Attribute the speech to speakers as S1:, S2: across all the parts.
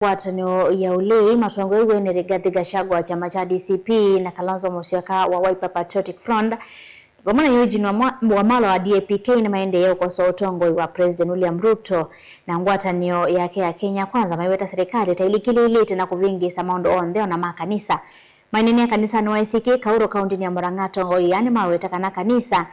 S1: Ngwatanio ya ulei matwango igwene Rigathi Gachagua wa chama cha DCP na Kalonzo Musyoka wa Wiper Patriotic Front gomana yujini wa malo wa DAP-K na maendeleo kwa utongo wa President William Ruto na ngwatanio yake ya Kenya Kwanza maiweta serikali tailikili ilete na kuvingisa maondo ondheo na makanisa mainini ya kanisa ni YCK Kauro kaunti ni ya Murang'a ngoi yani maweta kana kanisa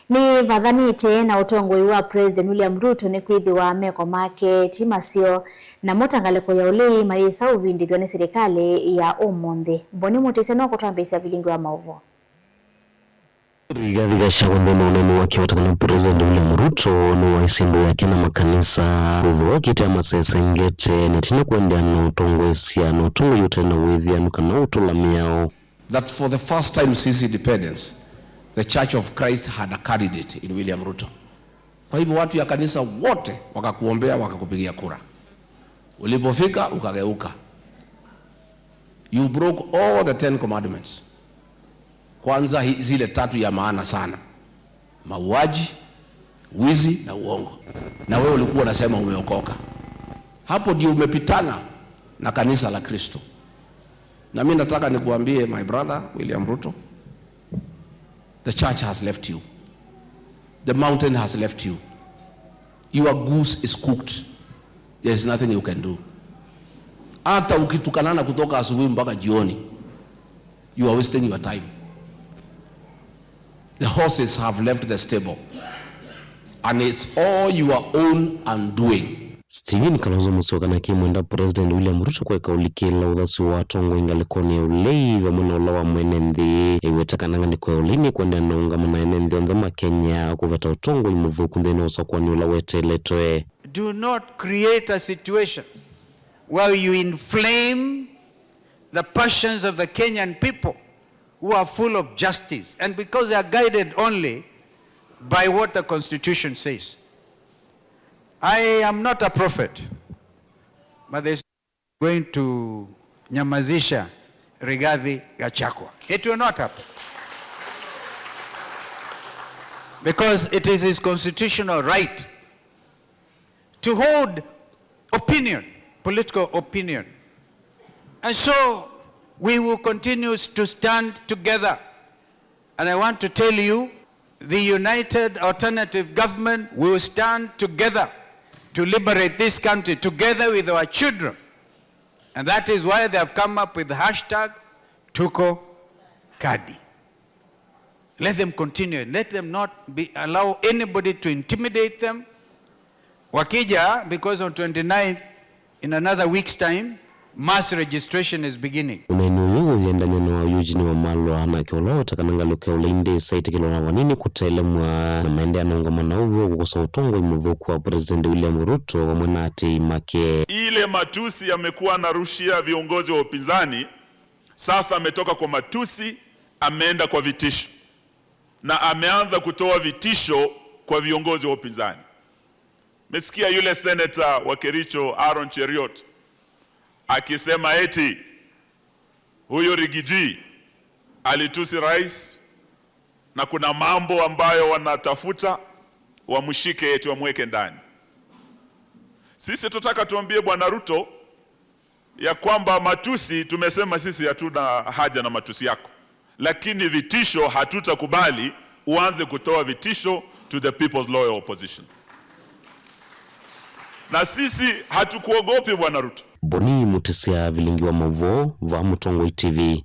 S1: ni vadhanite na utongo wa President William Ruto ni kuidhi wa meko make timasio na motangaleko ya ulei maisa uvindi vyone serikali ya Omonde mboni muteseno kutambisa vilingo ya mauvo.
S2: Rigathi Gachagua ndio wake watakana President William Ruto ni waisimbo yake na makanisa udhuwa kiti ya masesengete netina kuendea na utongoesia na utongo yote na uwethia nukana utula miao.
S3: That for the first time since independence, the Church of Christ had a candidate in William Ruto. Kwa hivyo watu ya kanisa wote wakakuombea wakakupigia kura. Ulipofika ukageuka. You broke all the 10 commandments. Kwanza zile 3 ya maana sana. Mauaji, wizi na uongo. Na wewe ulikuwa unasema umeokoka. Hapo ndio umepitana na kanisa la Kristo. Na mimi nataka nikuambie my brother William Ruto, the church has left you. The mountain has left you. Your goose is cooked. There is nothing you can do. Hata ukitukanana kutoka asubuhi mpaka jioni, you are wasting your time. The horses have left the stable. And it's all your own undoing.
S2: Steven Kalonzo Musyoka na kimwenda President William Ruto kwa kaulikila udhasi wa tongo ingalekoni ya ulei wa mwana ulawa mwenenthi iwetaka nangani kwa ulini kuendea naunga mwana enenthi ondhema Kenya kuveta utongo imuvu kundeni usakuwa ula wete letwe.
S4: Do not create a situation where you inflame the passions of the Kenyan people who are full of justice and because they are guided only by what the Constitution says. I am not a prophet, but they're going to nyamazisha Rigathi Gachagua. It will not happen. Because it is his constitutional right to hold opinion, political opinion. And so we will continue to stand together. And I want to tell you, the United Alternative Government will stand together to liberate this country together with our children. And that is why they have come up with the hashtag Tuko Kadi. Let them continue. Let them not allow anybody to intimidate them. Wakija, because on 29th, in another week's time, mass registration is beginning.
S2: Unainuyu yendanya na wayujini wa malwa na kiolao takanangaluke uleinde saiti kilona wanini kutelemwa na maende anaungamana uwe kukosa utongo imuvuku wa President William Ruto wa mwenati make.
S5: Ile matusi yamekuwa narushia viongozi wa upinzani, sasa ametoka kwa matusi, ameenda kwa vitisho. Na ameanza kutoa vitisho kwa viongozi wa upinzani. Mesikia yule senator wa Kericho Aaron Cheriot akisema eti huyo Rigiji alitusi rais na kuna mambo ambayo wanatafuta wamshike eti wamweke ndani. Sisi tutaka tuambie Bwana Ruto ya kwamba matusi tumesema sisi hatuna haja na matusi yako. Lakini vitisho hatutakubali uanze kutoa vitisho to the people's loyal opposition. Na sisi hatukuogopi Bwana Ruto.
S2: Boni mutisia vilingi wa mavo va Mutongo TV.